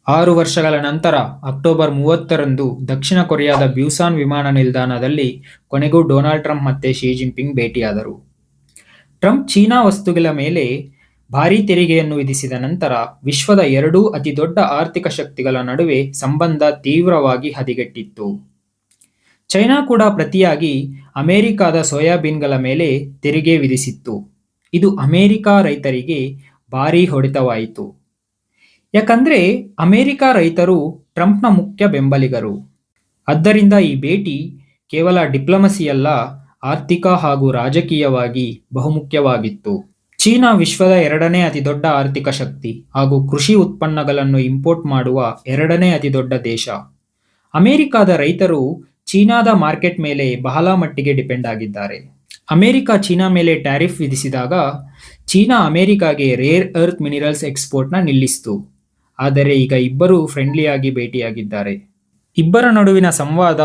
6 ವರ್ಷಗಳ ನಂತರ ಅಕ್ಟೋಬರ್ 30ರಂದು ದಕ್ಷಿಣ ಕೊರಿಯಾದ ಬ್ಯೂಸಾನ್ ವಿಮಾನ ನಿಲ್ದಾಣದಲ್ಲಿ ಕೊನೆಗೂ ಡೊನಾಲ್ಡ್ ಟ್ರಂಪ್ ಮತ್ತೆ ಶಿ ಜಿನ್ಪಿಂಗ್ ಭೇಟಿಯಾದರು. ಟ್ರಂಪ್ ಚೀನಾ ವಸ್ತುಗಳ ಮೇಲೆ ಭಾರೀ ತೆರಿಗೆಯನ್ನು ವಿಧಿಸಿದ ನಂತರ ವಿಶ್ವದ ಎರಡೂ ಅತಿದೊಡ್ಡ ಆರ್ಥಿಕ ಶಕ್ತಿಗಳ ನಡುವೆ ಸಂಬಂಧ ತೀವ್ರವಾಗಿ ಹದಗೆಟ್ಟಿತ್ತು. ಚೈನಾ ಕೂಡ ಪ್ರತಿಯಾಗಿ ಅಮೆರಿಕದ ಸೋಯಾಬೀನ್ಗಳ ಮೇಲೆ ತೆರಿಗೆ ವಿಧಿಸಿತ್ತು. ಇದು ಅಮೆರಿಕ ರೈತರಿಗೆ ಭಾರೀ ಹೊಡೆತವಾಯಿತು. ಯಾಕಂದ್ರೆ ಅಮೆರಿಕ ರೈತರು ಟ್ರಂಪ್ನ ಮುಖ್ಯ ಬೆಂಬಲಿಗರು. ಆದ್ದರಿಂದ ಈ ಭೇಟಿ ಕೇವಲ ಡಿಪ್ಲೊಮಸಿಯಲ್ಲ, ಆರ್ಥಿಕ ಹಾಗೂ ರಾಜಕೀಯವಾಗಿ ಬಹುಮುಖ್ಯವಾಗಿತ್ತು. ಚೀನಾ ವಿಶ್ವದ ಎರಡನೇ ಅತಿದೊಡ್ಡ ಆರ್ಥಿಕ ಶಕ್ತಿ ಹಾಗೂ ಕೃಷಿ ಉತ್ಪನ್ನಗಳನ್ನು ಇಂಪೋರ್ಟ್ ಮಾಡುವ ಎರಡನೇ ಅತಿದೊಡ್ಡ ದೇಶ. ಅಮೆರಿಕದ ರೈತರು ಚೀನಾದ ಮಾರ್ಕೆಟ್ ಮೇಲೆ ಬಹಳ ಮಟ್ಟಿಗೆ ಡಿಪೆಂಡ್ ಆಗಿದ್ದಾರೆ. ಅಮೆರಿಕ ಚೀನಾ ಮೇಲೆ ಟ್ಯಾರಿಫ್ ವಿಧಿಸಿದಾಗ ಚೀನಾ ಅಮೆರಿಕಾಗೆ ರೇರ್ ಅರ್ತ್ ಮಿನರಲ್ಸ್ ಎಕ್ಸ್ಪೋರ್ಟ್ನ ನಿಲ್ಲಿಸಿತು. ಆದರೆ ಈಗ ಇಬ್ಬರು ಫ್ರೆಂಡ್ಲಿಯಾಗಿ ಭೇಟಿಯಾಗಿದ್ದಾರೆ. ಇಬ್ಬರ ನಡುವಿನ ಸಂವಾದ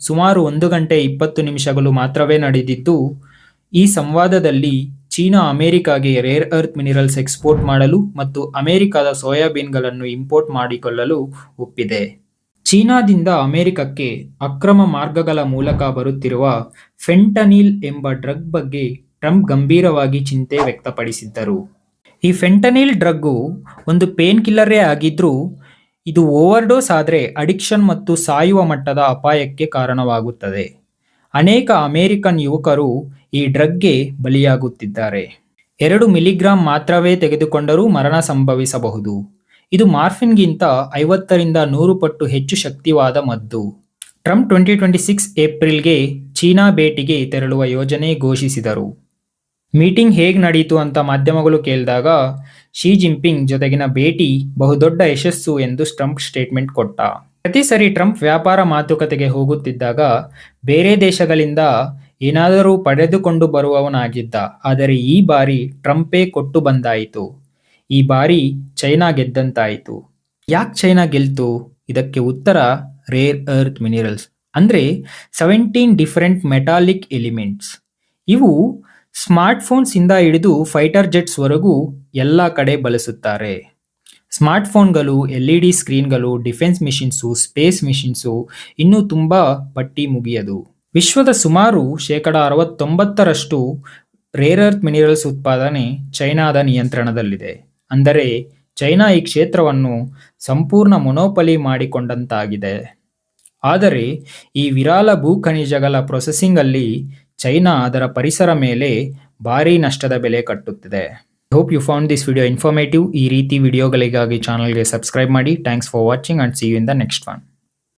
ಸುಮಾರು 1 ಗಂಟೆ 20 ನಿಮಿಷಗಳು ಮಾತ್ರವೇ ನಡೆದಿದ್ದು, ಈ ಸಂವಾದದಲ್ಲಿ ಚೀನಾ ಅಮೆರಿಕಾಗೆ ರೇರ್ ಅರ್ತ್ ಮಿನರಲ್ಸ್ ಎಕ್ಸ್ಪೋರ್ಟ್ ಮಾಡಲು ಮತ್ತು ಅಮೆರಿಕದ ಸೋಯಾಬೀನ್ಗಳನ್ನು ಇಂಪೋರ್ಟ್ ಮಾಡಿಕೊಳ್ಳಲು ಒಪ್ಪಿದೆ. ಚೀನಾದಿಂದ ಅಮೆರಿಕಕ್ಕೆ ಅಕ್ರಮ ಮಾರ್ಗಗಳ ಮೂಲಕ ಬರುತ್ತಿರುವ ಫೆಂಟನಿಲ್ ಎಂಬ ಡ್ರಗ್ ಬಗ್ಗೆ ಟ್ರಂಪ್ ಗಂಭೀರವಾಗಿ ಚಿಂತೆ ವ್ಯಕ್ತಪಡಿಸಿದ್ದರು. ಈ ಫೆಂಟನಿಲ್ ಡ್ರಗ್ಗು ಒಂದು ಪೇನ್ ಕಿಲ್ಲರೇ ಆಗಿದ್ರೂ ಇದು ಓವರ್ಡೋಸ್ ಆದರೆ ಅಡಿಕ್ಷನ್ ಮತ್ತು ಸಾಯುವ ಮಟ್ಟದ ಅಪಾಯಕ್ಕೆ ಕಾರಣವಾಗುತ್ತದೆ. ಅನೇಕ ಅಮೆರಿಕನ್ ಯುವಕರು ಈ ಡ್ರಗ್ಗೆ ಬಲಿಯಾಗುತ್ತಿದ್ದಾರೆ. 2 ಮಿಲಿಗ್ರಾಂ ಮಾತ್ರವೇ ತೆಗೆದುಕೊಂಡರೂ ಮರಣ ಸಂಭವಿಸಬಹುದು. ಇದು ಮಾರ್ಫಿನ್ಗಿಂತ 50ರಿಂದ 100 ಪಟ್ಟು ಹೆಚ್ಚು ಶಕ್ತಿವಾದ ಮದ್ದು. ಟ್ರಂಪ್ 2026 ಏಪ್ರಿಲ್ಗೆ ಚೀನಾ ಭೇಟಿಗೆ ತೆರಳುವ ಯೋಜನೆ ಘೋಷಿಸಿದರು. ಮೀಟಿಂಗ್ ಹೇಗೆ ನಡೀತು ಅಂತ ಮಾಧ್ಯಮಗಳು ಕೇಳಿದಾಗ ಶಿ ಜಿನ್ಪಿಂಗ್ ಜೊತೆಗಿನ ಭೇಟಿ ಬಹುದೊಡ್ಡ ಯಶಸ್ಸು ಎಂದು ಟ್ರಂಪ್ ಸ್ಟೇಟ್ಮೆಂಟ್ ಕೊಟ್ಟ. ಪ್ರತಿ ಸರಿ ಟ್ರಂಪ್ ವ್ಯಾಪಾರ ಮಾತುಕತೆಗೆ ಹೋಗುತ್ತಿದ್ದಾಗ ಬೇರೆ ದೇಶಗಳಿಂದ ಏನಾದರೂ ಪಡೆದುಕೊಂಡು ಬರುವವನಾಗಿದ್ದ. ಆದರೆ ಈ ಬಾರಿ ಟ್ರಂಪೇ ಕೊಟ್ಟು ಬಂದಾಯಿತು. ಈ ಬಾರಿ ಚೈನಾ ಗೆದ್ದಂತಾಯಿತು. ಯಾಕೆ ಚೈನಾ ಗೆಲ್ತು? ಇದಕ್ಕೆ ಉತ್ತರ ರೇರ್ ಅರ್ತ್ ಮಿನರಲ್ಸ್, ಅಂದರೆ 17 ಡಿಫರೆಂಟ್ ಮೆಟಾಲಿಕ್ ಎಲಿಮೆಂಟ್ಸ್. ಇವು ಸ್ಮಾರ್ಟ್ಫೋನ್ಸ್ ಇಂದ ಹಿಡಿದು ಫೈಟರ್ ಜೆಟ್ಸ್ ವರೆಗೂ ಎಲ್ಲ ಕಡೆ ಬಳಸುತ್ತಾರೆ. ಸ್ಮಾರ್ಟ್ಫೋನ್ಗಳು, LED ಸ್ಕ್ರೀನ್ಗಳು, ಡಿಫೆನ್ಸ್ ಮಿಷಿನ್ಸು, ಸ್ಪೇಸ್ ಮಿಷಿನ್ಸು, ಇನ್ನೂ ತುಂಬ ಪಟ್ಟಿ ಮುಗಿಯದು. ವಿಶ್ವದ ಸುಮಾರು 69% ರೇರ್ ಅರ್ತ್ ಮಿನರಲ್ಸ್ ಉತ್ಪಾದನೆ ಚೈನಾದ ನಿಯಂತ್ರಣದಲ್ಲಿದೆ. ಅಂದರೆ ಚೈನಾ ಈ ಕ್ಷೇತ್ರವನ್ನು ಸಂಪೂರ್ಣ ಮೊನೋಪಲಿ ಮಾಡಿಕೊಂಡಂತಾಗಿದೆ. ಆದರೆ ಈ ವಿರಳ ಭೂಖನಿಜಗಳ ಪ್ರೊಸೆಸಿಂಗ್ ಅಲ್ಲಿ ಚೈನಾ ಅದರ ಪರಿಸರ ಮೇಲೆ ಭಾರೀ ನಷ್ಟದ ಬೆಲೆ ಕಟ್ಟುತ್ತಿದೆ. Hope you found this video informative. ಈ ರೀತಿ ವಿಡಿಯೋಗಳಿಗಾಗಿ ಚಾನಲ್ಗೆ ಸಬ್ಸ್ಕ್ರೈಬ್ ಮಾಡಿ. Thanks for watching and see you in the next one.